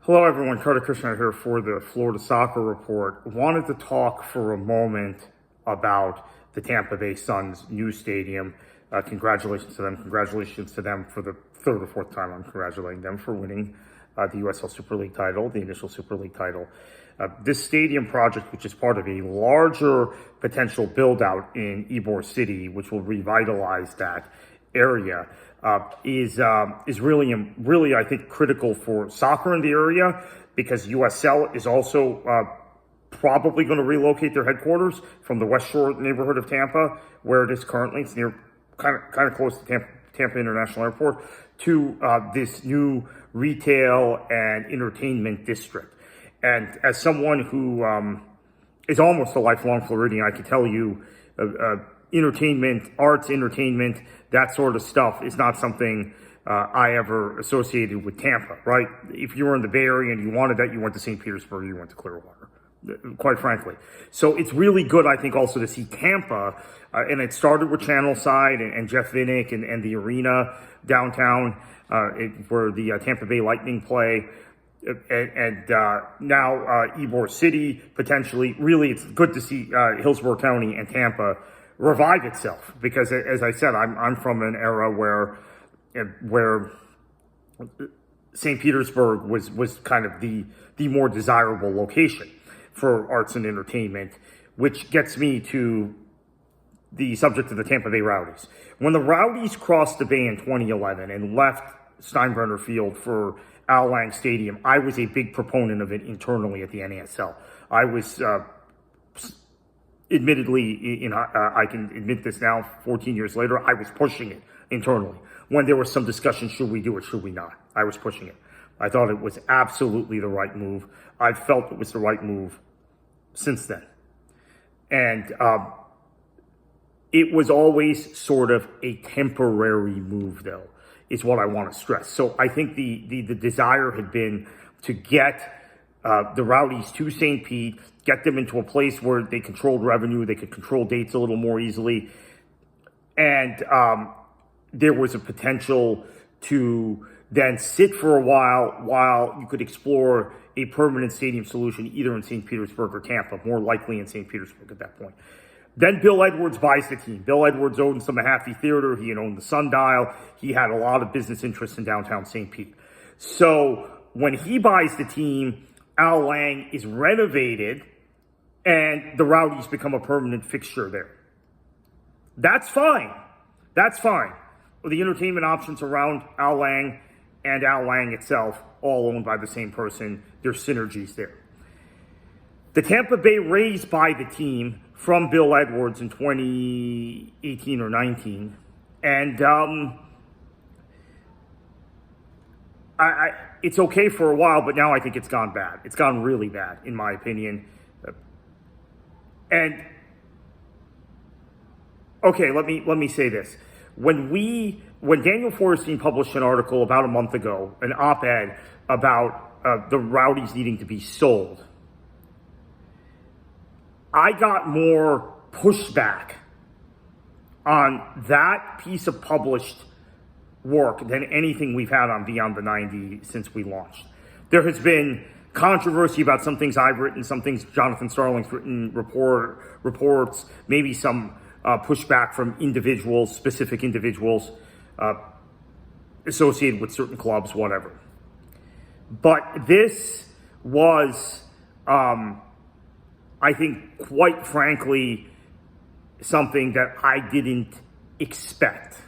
Hello, everyone. Carter Krishna here for the Florida Soccer Report. Wanted to talk for a moment about the Tampa Bay Suns' new stadium. Congratulations to them. Congratulations to them for the third or fourth time. I'm congratulating them for winning the USL Super League title, the initial Super League title. This stadium project, which is part of a larger potential build-out in Ybor City, which will revitalize that area, is really, I think, critical for soccer in the area, because USL is also probably going to relocate their headquarters from the West Shore neighborhood of Tampa, where it is currently. It's near, kind of close to Tampa International Airport, to this new retail and entertainment district. And as someone who is almost a lifelong Floridian, I can tell you, entertainment, arts, entertainment, that sort of stuff is not something I ever associated with Tampa, right? If you were in the Bay Area and you wanted that, you went to St. Petersburg, you went to Clearwater, quite frankly. So it's really good, I think, also to see Tampa, and it started with Channelside and Jeff Vinnick and the arena downtown where the Tampa Bay Lightning play. And now Ybor City, potentially. Really, it's good to see Hillsborough County and Tampa revive itself, because, as I said, I'm from an era where St. Petersburg was kind of the more desirable location for arts and entertainment, which gets me to the subject of the Tampa Bay Rowdies. When the Rowdies crossed the Bay in 2011 and left Steinbrenner Field for Al Lang Stadium, I was a big proponent of it internally at the NASL. I was, admittedly, I can admit this now, 14 years later, I was pushing it internally. When there was some discussion, should we do it, should we not? I was pushing it. I thought it was absolutely the right move. I felt it was the right move since then. And it was always sort of a temporary move, though, is what I want to stress. So I think the desire had been to get the Rowdies to St. Pete, get them into a place where they controlled revenue, they could control dates a little more easily, and there was a potential to then sit for a while you could explore a permanent stadium solution either in St. Petersburg or Tampa, more likely in St. Petersburg at that point. Then Bill Edwards buys the team. Bill Edwards owned some Mahaffey Theater. He owned the Sundial. He had a lot of business interests in downtown St. Pete. So when he buys the team, Al Lang is renovated, and the Rowdies become a permanent fixture there. That's fine. That's fine. The entertainment options around Al Lang and Al Lang itself, all owned by the same person, there's synergies there. The Tampa Bay Rays buy the team from Bill Edwards in 2018 or 19, and it's okay for a while, but now I think it's gone bad. It's gone really bad, in my opinion. And okay, let me say this: when Daniel Forrestine published an article about a month ago, an op-ed about the Rowdies needing to be sold, I got more pushback on that piece of published work than anything we've had on Beyond the 90 since we launched. There has been controversy about some things I've written, some things Jonathan Starling's written, reports, maybe some pushback from individuals, specific individuals associated with certain clubs, whatever. But this was, I think, quite frankly, something that I didn't expect.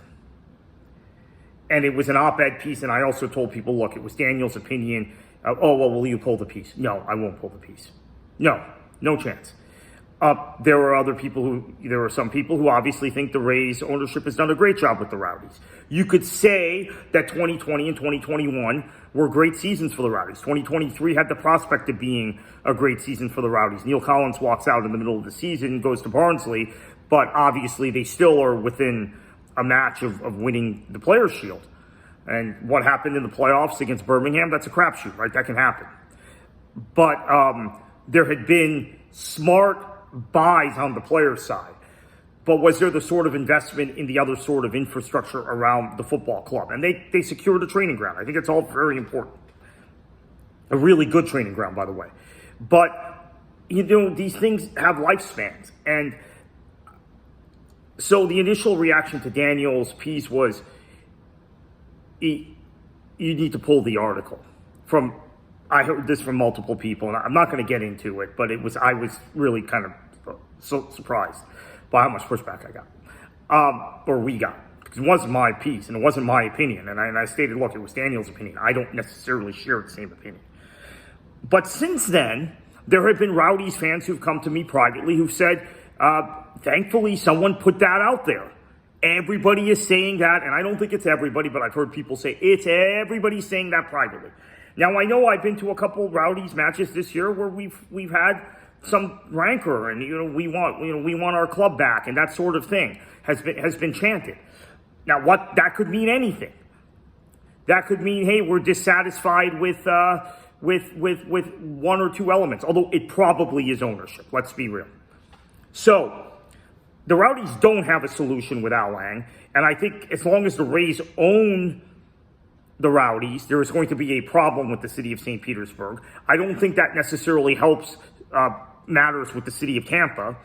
And it was an op-ed piece, and I also told people, look, it was Daniel's opinion. Will you pull the piece? No, I won't pull the piece. No chance. There are some people who obviously think the Rays ownership has done a great job with the Rowdies. You could say that 2020 and 2021 were great seasons for the Rowdies. 2023 had the prospect of being a great season for the Rowdies. Neil Collins walks out in the middle of the season, goes to Barnsley, but obviously they still are within a match of winning the Players' Shield. And what happened in the playoffs against Birmingham, that's a crapshoot, right? That can happen. But there had been smart buys on the players' side. But was there the sort of investment in the other sort of infrastructure around the football club? And they secured a training ground. I think it's all very important. A really good training ground, by the way. But, these things have lifespans. And so the initial reaction to Daniel's piece was, you need to pull the article. I heard this from multiple people, and I'm not going to get into it, but I was really kind of so surprised by how much pushback I got, or we got. Because it wasn't my piece, and it wasn't my opinion. And I stated, look, it was Daniel's opinion. I don't necessarily share the same opinion. But since then, there have been Rowdies fans who've come to me privately who've said, thankfully, someone put that out there. Everybody is saying that, and I don't think it's everybody, but I've heard people say it's everybody saying that privately. Now, I know I've been to a couple Rowdies matches this year where we've had some rancor, and we want our club back, and that sort of thing has been chanted. Now, that could mean anything. That could mean, hey, we're dissatisfied with one or two elements, although it probably is ownership. Let's be real. So the Rowdies don't have a solution with Al Lang, and I think as long as the Rays own the Rowdies, there is going to be a problem with the city of St. Petersburg. I don't think that necessarily helps matters with the city of Tampa.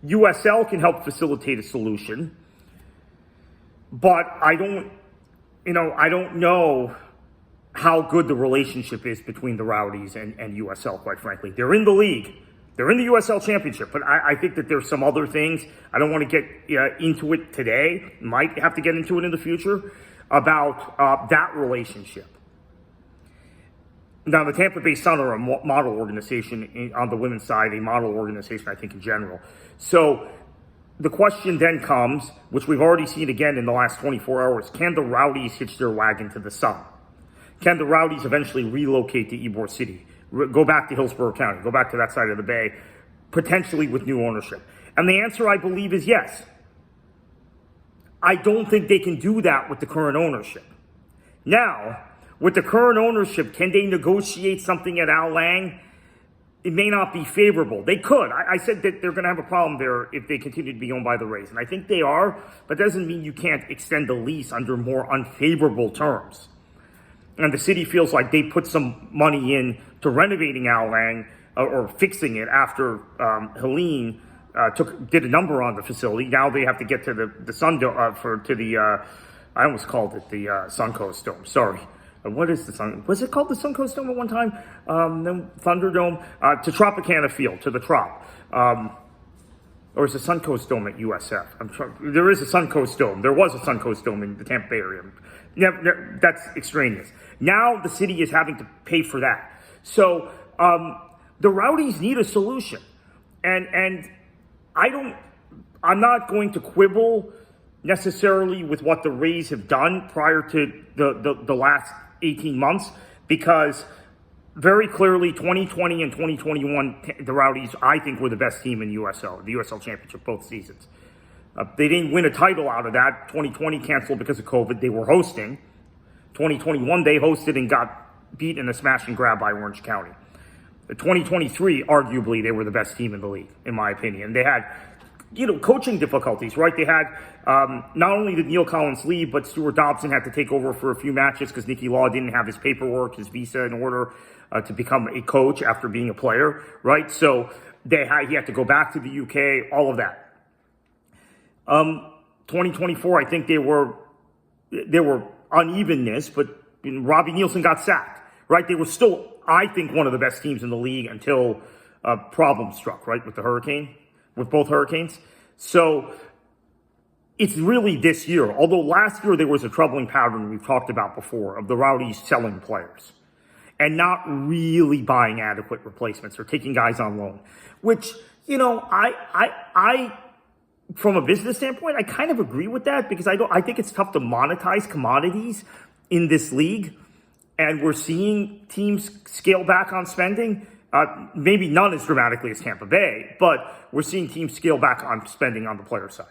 USL can help facilitate a solution, but I don't know how good the relationship is between the Rowdies and USL, quite frankly. They're in the league. They're in the USL Championship, but I think that there's some other things. I don't want to get into it today. Might have to get into it in the future about that relationship. Now, the Tampa Bay Sun are a model organization on the women's side, a model organization, I think, in general. So the question then comes, which we've already seen again in the last 24 hours, can the Rowdies hitch their wagon to the Sun? Can the Rowdies eventually relocate to Ybor City? Go back to Hillsborough County, go back to that side of the bay, potentially with new ownership? And the answer, I believe, is yes. I don't think they can do that with the current ownership. Now, with the current ownership, can they negotiate something at Al Lang? It may not be favorable. They could. I said that they're going to have a problem there if they continue to be owned by the Rays. And I think they are, but that doesn't mean you can't extend the lease under more unfavorable terms. And the city feels like they put some money in to renovating Al Lang or fixing it after Helene did a number on the facility. Now they have to get to the I almost called it the Suncoast Dome. Sorry. What is the Sun? Was it called the Suncoast Dome at one time? Then Thunderdome to Tropicana Field, to the Trop. Or is the Suncoast Dome at USF? There is a Suncoast Dome. There was a Suncoast Dome in the Tampa Bay area. That's extraneous. Now the city is having to pay for that. So the Rowdies need a solution, and I'm not going to quibble necessarily with what the Rays have done prior to the last 18 months, because very clearly 2020 and 2021, the Rowdies, I think, were the best team in the USL Championship both seasons. They didn't win a title out of that. 2020 canceled because of COVID. They were hosting. 2021, they hosted and got beat in a smash and grab by Orange County. 2023, arguably, they were the best team in the league, in my opinion. They had, coaching difficulties, right? They had, not only did Neil Collins leave, but Stuart Dobson had to take over for a few matches because Nicky Law didn't have his paperwork, his visa in order to become a coach after being a player, right? So he had to go back to the UK, all of that. 2024, I think there were unevenness, but Robbie Nielsen got sacked, right? They were still, I think, one of the best teams in the league until problems struck, right, with both hurricanes. So it's really this year, although last year there was a troubling pattern we've talked about before of the Rowdies selling players and not really buying adequate replacements or taking guys on loan, which, I from a business standpoint, I kind of agree with that, because I think it's tough to monetize commodities in this league, and we're seeing teams scale back on spending. Maybe none as dramatically as Tampa Bay, but we're seeing teams scale back on spending on the player side.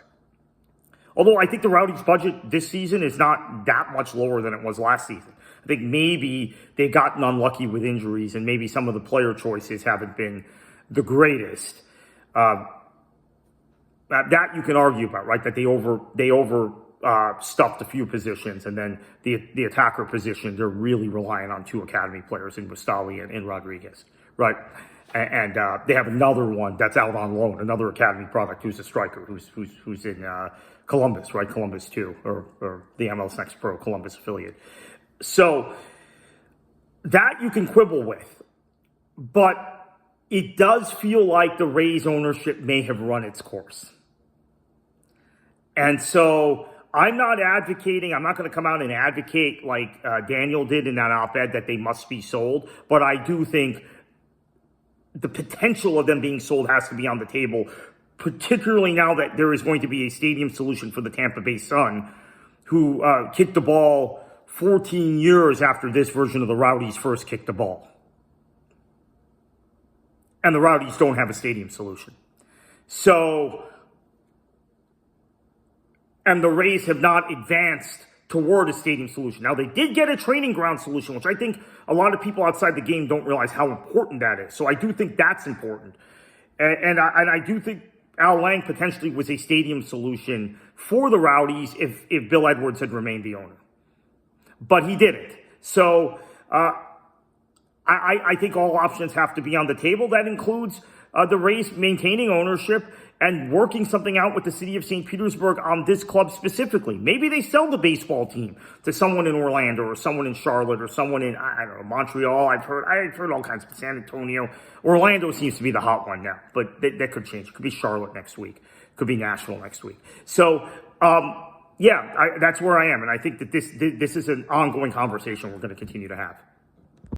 Although I think the Rowdies' budget this season is not that much lower than it was last season. I think maybe they've gotten unlucky with injuries, and maybe some of the player choices haven't been the greatest. That you can argue about, right? That they stuffed a few positions, and then the attacker position, they're really relying on 2 academy players in Bustali and Rodriguez, right? And they have another one that's out on loan, another academy product who's a striker who's in Columbus, right? Columbus 2, or the MLS Next Pro Columbus affiliate. So that you can quibble with, but it does feel like the Rays ownership may have run its course. And so I'm not advocating, I'm not going to come out and advocate like Daniel did in that op-ed that they must be sold, but I do think the potential of them being sold has to be on the table, particularly now that there is going to be a stadium solution for the Tampa Bay Sun, who kicked the ball 14 years after this version of the Rowdies first kicked the ball. And the Rowdies don't have a stadium solution. So, and the Rays have not advanced toward a stadium solution. Now, they did get a training ground solution, which I think a lot of people outside the game don't realize how important that is. So I do think that's important. And I do think Al Lang potentially was a stadium solution for the Rowdies if Bill Edwards had remained the owner. But he didn't. So I think all options have to be on the table. That includes the Rays maintaining ownership and working something out with the city of St. Petersburg on this club specifically. Maybe they sell the baseball team to someone in Orlando or someone in Charlotte or someone in, I don't know, Montreal. I've heard all kinds of San Antonio. Orlando seems to be the hot one now, but that could change. It could be Charlotte next week. It could be Nashville next week. So, that's where I am. And I think that this is an ongoing conversation we're going to continue to have.